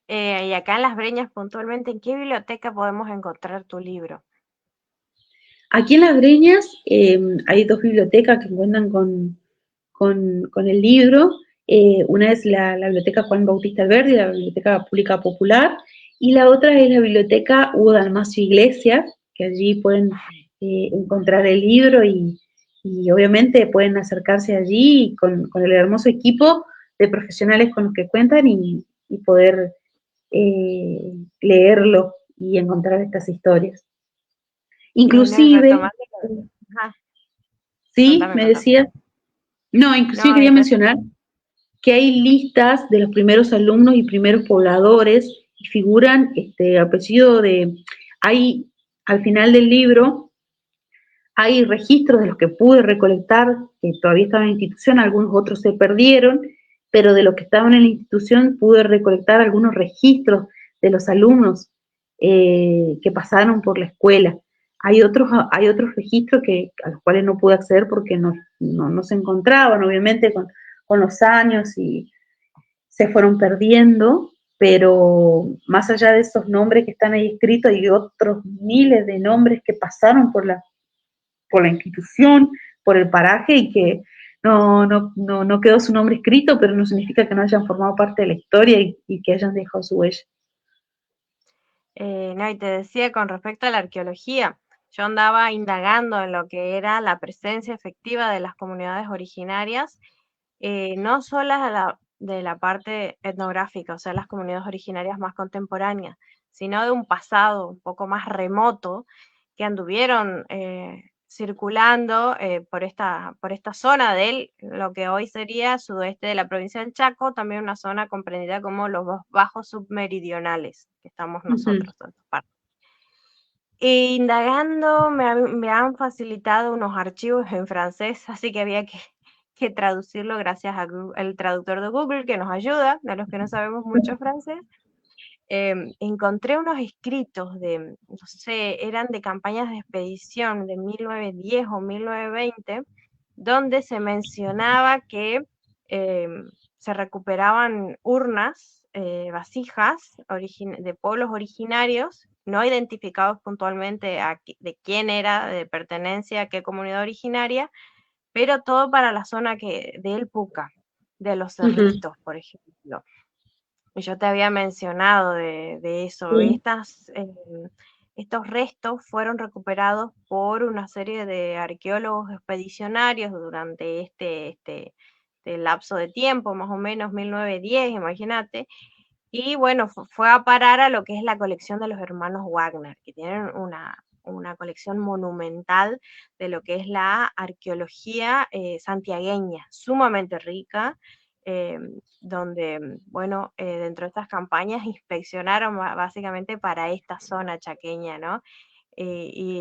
Y acá en Las Breñas, puntualmente, ¿en qué biblioteca podemos encontrar tu libro? Aquí en Las Breñas hay dos bibliotecas que cuentan con el libro. Una es la Biblioteca Juan Bautista Alberdi, la Biblioteca Pública Popular, y la otra es la Biblioteca Hugo Dalmacio Iglesias, que allí pueden encontrar el libro y obviamente pueden acercarse allí con el hermoso equipo de profesionales con los que cuentan y poder leerlo y encontrar estas historias. No, y Inclusive, retomando, ajá, sí, contame, me contame. decía, no, inclusive No, y quería mencionar que hay listas de los primeros alumnos y primeros pobladores y figuran apellido hay al final del libro, hay registros de los que pude recolectar, que todavía estaban en la institución, algunos otros se perdieron, pero de los que estaban en la institución pude recolectar algunos registros de los alumnos que pasaron por la escuela. Hay otros registros a los cuales no pude acceder porque no se encontraban, obviamente, con los años y se fueron perdiendo, pero más allá de esos nombres que están ahí escritos, hay otros miles de nombres que pasaron por la institución, por el paraje y que no quedó su nombre escrito, pero no significa que no hayan formado parte de la historia y que hayan dejado su huella. no, y te decía con respecto a la arqueología, yo andaba indagando en lo que era la presencia efectiva de las comunidades originarias, no solo de la parte etnográfica, o sea, las comunidades originarias más contemporáneas, sino de un pasado un poco más remoto que anduvieron circulando por esta zona de lo que hoy sería sudoeste de la provincia del Chaco, también una zona comprendida como los bajos submeridionales, que estamos Uh -huh. nosotros, en esta parte. E indagando me han facilitado unos archivos en francés, así que había que traducirlo gracias al traductor de Google que nos ayuda, a los que no sabemos mucho francés. Encontré unos escritos no sé, eran de campañas de expedición de 1910 o 1920, donde se mencionaba que se recuperaban urnas, vasijas de pueblos originarios, no identificados puntualmente de quién era, de pertenencia a qué comunidad originaria, pero todo para la zona de El Puca, de los Uh -huh. Cerritos, por ejemplo. Yo te había mencionado de eso. Sí. Estos restos fueron recuperados por una serie de arqueólogos expedicionarios durante este lapso de tiempo, más o menos 1910, imagínate. Y bueno, fue a parar a lo que es la colección de los hermanos Wagner, que tienen una colección monumental de lo que es la arqueología santiagueña, sumamente rica, eh, donde, bueno, dentro de estas campañas inspeccionaron básicamente para esta zona chaqueña, ¿no? Y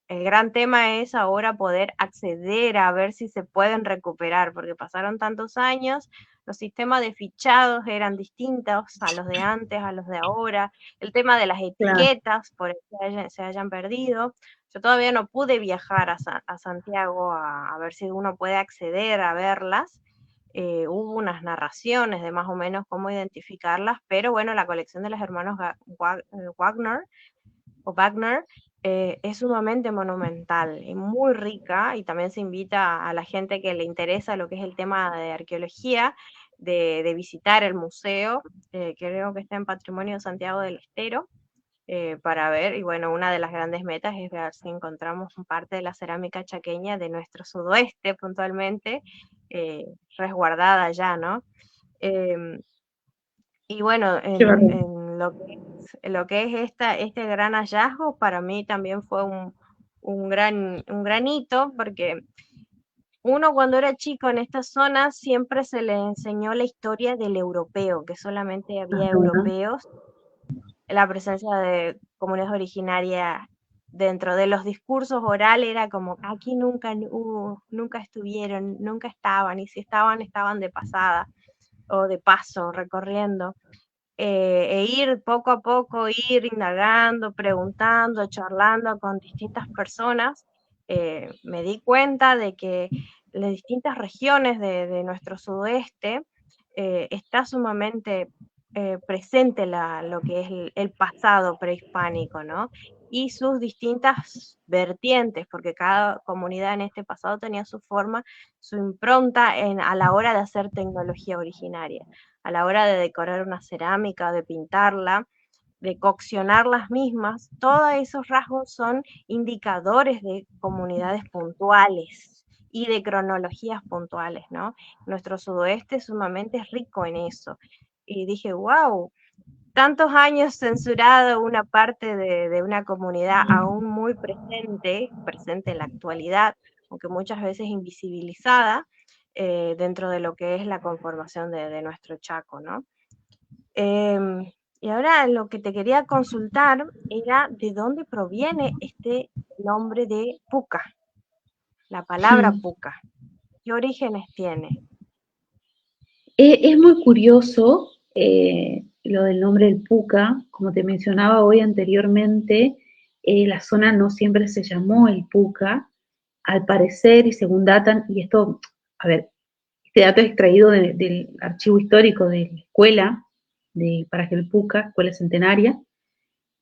el gran tema es ahora poder acceder a ver si se pueden recuperar, porque pasaron tantos años, los sistemas de fichados eran distintos a los de antes, a los de ahora, el tema de las Claro. etiquetas por ahí se hayan perdido. Yo todavía no pude viajar a Santiago a ver si uno puede acceder a verlas. Hubo unas narraciones de más o menos cómo identificarlas, pero bueno, la colección de los hermanos Wagner o Wagner es sumamente monumental y muy rica, y también se invita a la gente que le interesa lo que es el tema de arqueología, de visitar el museo, creo que está en Patrimonio de Santiago del Estero, para ver, y bueno, una de las grandes metas es ver si encontramos parte de la cerámica chaqueña de nuestro sudoeste puntualmente, eh, resguardada ya, ¿no? Em, y bueno, Qué bárbaro. en lo que es este gran hallazgo, para mí también fue un gran hito, porque uno cuando era chico en esta zona siempre se le enseñó la historia del europeo, que solamente había Ajá. europeos, la presencia de comunidades originarias dentro de los discursos orales era como aquí nunca hubo, nunca estuvieron, nunca estaban, y si estaban, estaban de pasada o de paso, recorriendo. E ir poco a poco, ir indagando, preguntando, charlando con distintas personas, me di cuenta de que las distintas regiones de nuestro sudoeste está sumamente presente lo que es el pasado prehispánico, ¿no? Y sus distintas vertientes, porque cada comunidad en este pasado tenía su forma, su impronta a la hora de hacer tecnología originaria, a la hora de decorar una cerámica, de pintarla, de coccionar las mismas. Todos esos rasgos son indicadores de comunidades puntuales y de cronologías puntuales, ¿no? Nuestro sudoeste es sumamente rico en eso. Y dije, wow, tantos años censurado una parte de una comunidad aún muy presente, presente en la actualidad, aunque muchas veces invisibilizada, dentro de lo que es la conformación de nuestro Chaco, ¿no? Y ahora lo que te quería consultar era de dónde proviene este nombre de Puca, la palabra Hmm. Puca. ¿Qué orígenes tiene? Es muy curioso lo del nombre del Puca, como te mencionaba hoy anteriormente, la zona no siempre se llamó el Puca, al parecer y según datan, y esto, a ver, este dato es extraído del archivo histórico de la escuela de Paraje el Puca, escuela centenaria.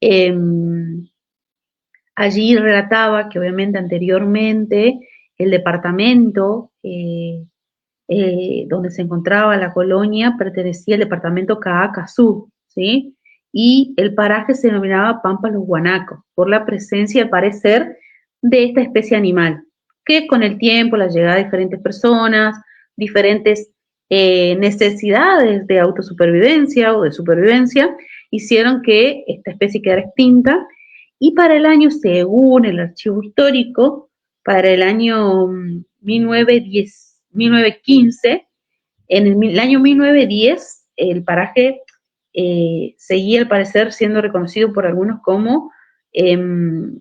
eh, Allí relataba que obviamente anteriormente el departamento donde se encontraba la colonia pertenecía al departamento Caacazú, ¿sí? Y el paraje se denominaba Pampas Los Guanacos, por la presencia, al parecer, de esta especie animal, que con el tiempo, la llegada de diferentes personas, diferentes necesidades de autosupervivencia o de supervivencia, hicieron que esta especie quedara extinta. Y para el año, según el archivo histórico, para el año 1910, 1915, en el año 1910, el paraje seguía al parecer siendo reconocido por algunos como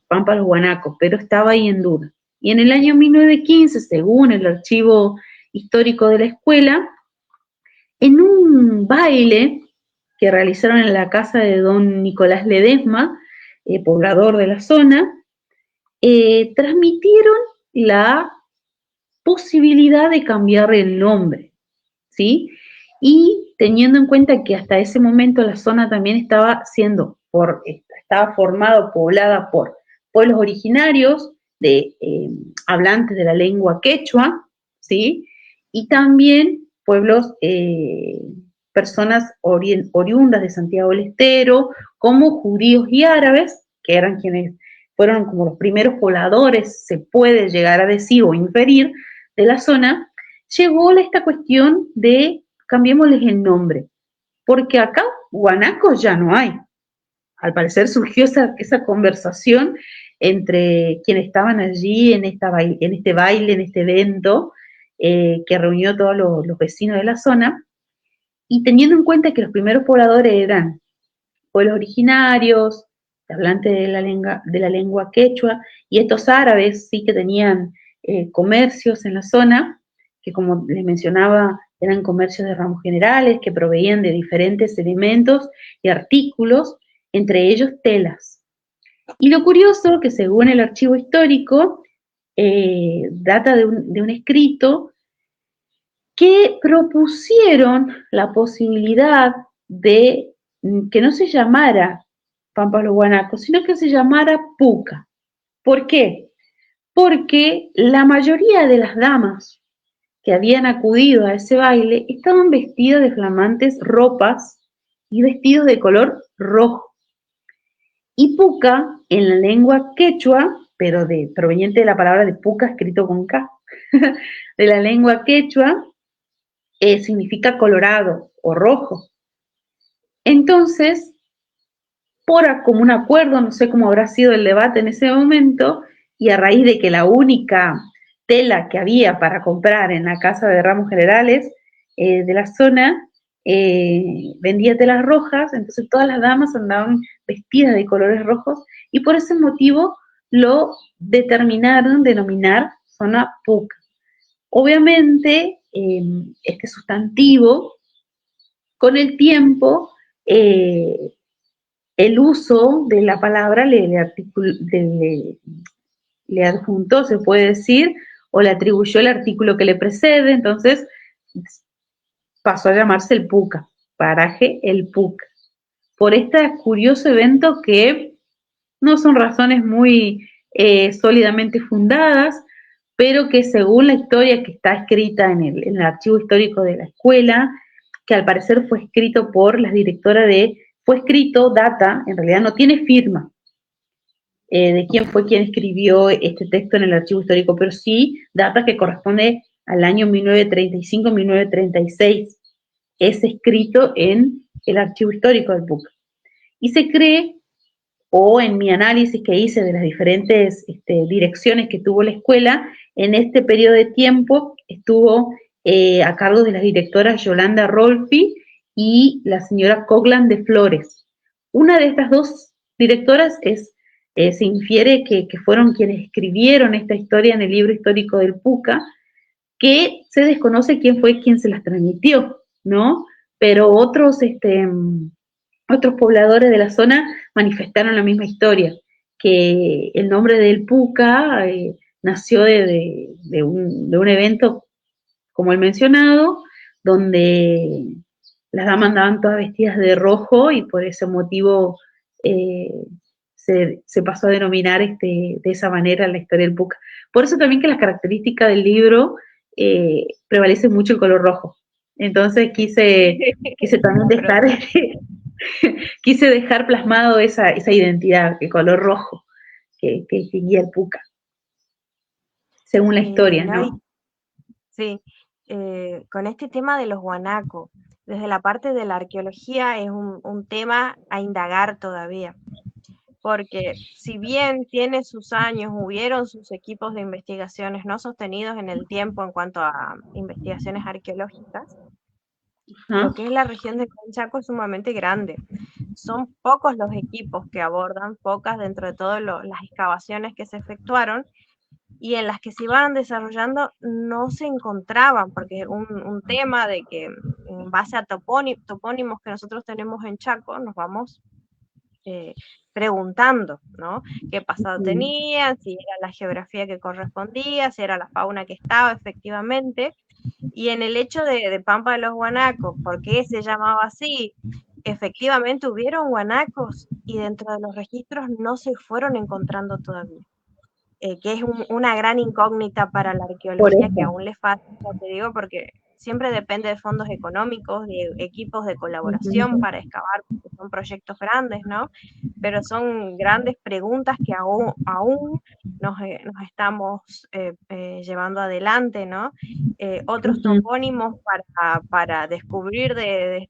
Pampa Los Guanacos, pero estaba ahí en duda. Y en el año 1915, según el archivo histórico de la escuela, en un baile que realizaron en la casa de don Nicolás Ledesma, poblador de la zona, transmitieron la posibilidad de cambiar el nombre, ¿sí? Y teniendo en cuenta que hasta ese momento la zona también estaba formada, poblada por pueblos originarios, hablantes de la lengua quechua, ¿sí? Y también pueblos, personas oriundas de Santiago del Estero, como judíos y árabes, que eran quienes fueron como los primeros pobladores, se puede llegar a decir o inferir, de la zona, llegó esta cuestión de cambiémosles el nombre, porque acá guanacos ya no hay. Al parecer surgió esa conversación entre quienes estaban allí en este baile, en este evento, que reunió a todos los vecinos de la zona, y teniendo en cuenta que los primeros pobladores eran pueblos originarios, hablantes de la lengua quechua, y estos árabes sí que tenían comercios en la zona, que como les mencionaba, eran comercios de ramos generales, que proveían de diferentes elementos y artículos, entre ellos telas. Y lo curioso, que según el archivo histórico, data de un escrito que propusieron la posibilidad de que no se llamara Pampa Los Guanacos, sino que se llamara Puca. ¿Por qué? Porque la mayoría de las damas que habían acudido a ese baile estaban vestidas de flamantes ropas y vestidos de color rojo. Y Puca, en la lengua quechua, pero proveniente de la palabra de Puca escrito con K, de la lengua quechua, significa colorado o rojo. Entonces, por común acuerdo, no sé cómo habrá sido el debate en ese momento, y a raíz de que la única tela que había para comprar en la casa de ramos generales de la zona vendía telas rojas, entonces todas las damas andaban vestidas de colores rojos y por ese motivo lo determinaron denominar zona Puca. Obviamente, este sustantivo, con el tiempo, el uso de la palabra le adjuntó, se puede decir, o le atribuyó el artículo que le precede, entonces pasó a llamarse el Puca. paraje El Puc, por este curioso evento que no son razones muy sólidamente fundadas, pero que según la historia que está escrita en el archivo histórico de la escuela, que al parecer fue escrito por la directora fue escrito, data, en realidad no tiene firma de quién fue quien escribió este texto en el archivo histórico, pero sí data que corresponde al año 1935-1936. Es escrito en el archivo histórico del PUC. Y se cree, o en mi análisis que hice de las diferentes direcciones que tuvo la escuela, en este periodo de tiempo estuvo a cargo de las directoras Yolanda Rolfi y la señora Coglan de Flores. Una de estas dos directoras se infiere que fueron quienes escribieron esta historia en el libro histórico del Puca, que se desconoce quién fue quien se las transmitió, ¿no? Pero otros pobladores de la zona manifestaron la misma historia, que el nombre del Puca nació de un evento como el mencionado, donde las damas andaban todas vestidas de rojo y por ese motivo eh, se pasó a denominar de esa manera la historia del Puca. Por eso también que las características del libro prevalece mucho el color rojo. Entonces quise también dejar quise dejar plasmado esa identidad, el color rojo que guía el Puca, según la historia, No, ¿no? sí, con este tema de los guanacos, desde la parte de la arqueología es un tema a indagar todavía, porque si bien tiene sus años, hubieron sus equipos de investigaciones no sostenidos en el tiempo en cuanto a investigaciones arqueológicas, ¿Ah? lo que es la región de Chaco es sumamente grande. Son pocos los equipos que abordan, pocas dentro de todas las excavaciones que se efectuaron, y en las que se iban desarrollando no se encontraban, porque un tema de que en base a topónimos que nosotros tenemos en Chaco, nos vamos preguntando, ¿no? ¿Qué pasado tenían? Si era la geografía que correspondía, si era la fauna que estaba efectivamente. Y en el hecho de Pampa de los Guanacos, ¿por qué se llamaba así? Efectivamente hubieron guanacos y dentro de los registros no se fueron encontrando todavía. Que es una gran incógnita para la Por arqueología que eso. aún le falta, te digo, porque siempre depende de fondos económicos, de equipos de colaboración Uh-huh. para excavar, porque son proyectos grandes, ¿no? Pero son grandes preguntas que aún nos estamos llevando adelante, ¿no? Otros Uh-huh. topónimos para descubrir de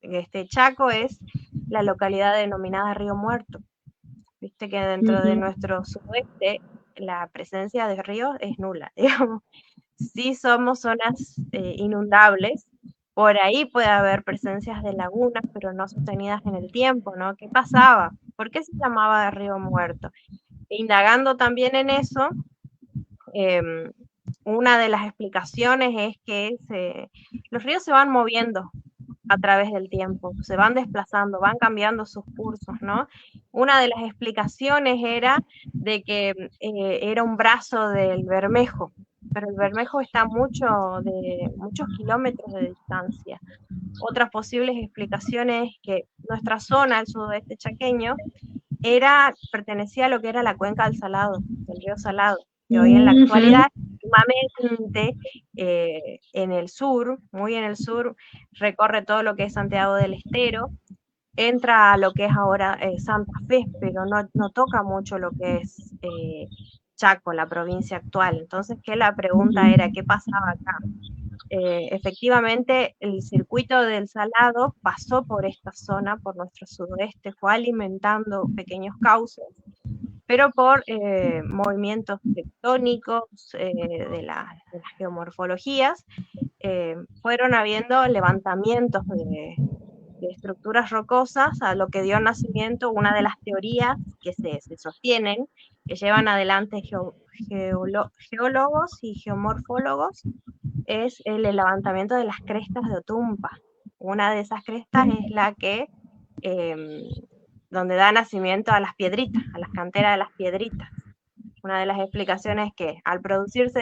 este Chaco es la localidad denominada Río Muerto. Viste que dentro de Uh-huh. nuestro sudeste la presencia de ríos es nula, digamos. Sí somos zonas inundables, por ahí puede haber presencias de lagunas, pero no sostenidas en el tiempo, ¿no? ¿Qué pasaba? ¿Por qué se llamaba de río muerto? Indagando también en eso, eh, una de las explicaciones es que los ríos se van moviendo a través del tiempo, se van desplazando, van cambiando sus cursos, ¿no? Una de las explicaciones era de que era un brazo del Bermejo, pero el Bermejo está muchos kilómetros de distancia. Otras posibles explicaciones es que nuestra zona, el sudoeste chaqueño, pertenecía a lo que era la cuenca del Salado, del río Salado, que hoy en la Uh-huh. actualidad, últimamente, en el sur, muy en el sur, recorre todo lo que es Santiago del Estero, entra a lo que es ahora Santa Fe, pero no toca mucho lo que es Chaco, la provincia actual. Entonces, ¿qué la pregunta era? ¿Qué pasaba acá? Efectivamente, el circuito del Salado pasó por esta zona, por nuestro sudoeste, fue alimentando pequeños cauces, pero por movimientos tectónicos de las geomorfologías, fueron habiendo levantamientos de estructuras rocosas, a lo que dio nacimiento una de las teorías que se sostienen, que llevan adelante geólogos y geomorfólogos, es el levantamiento de las crestas de Otumpa. Una de esas crestas es la que donde da nacimiento a las piedritas, a las canteras de las piedritas. Una de las explicaciones es que al producirse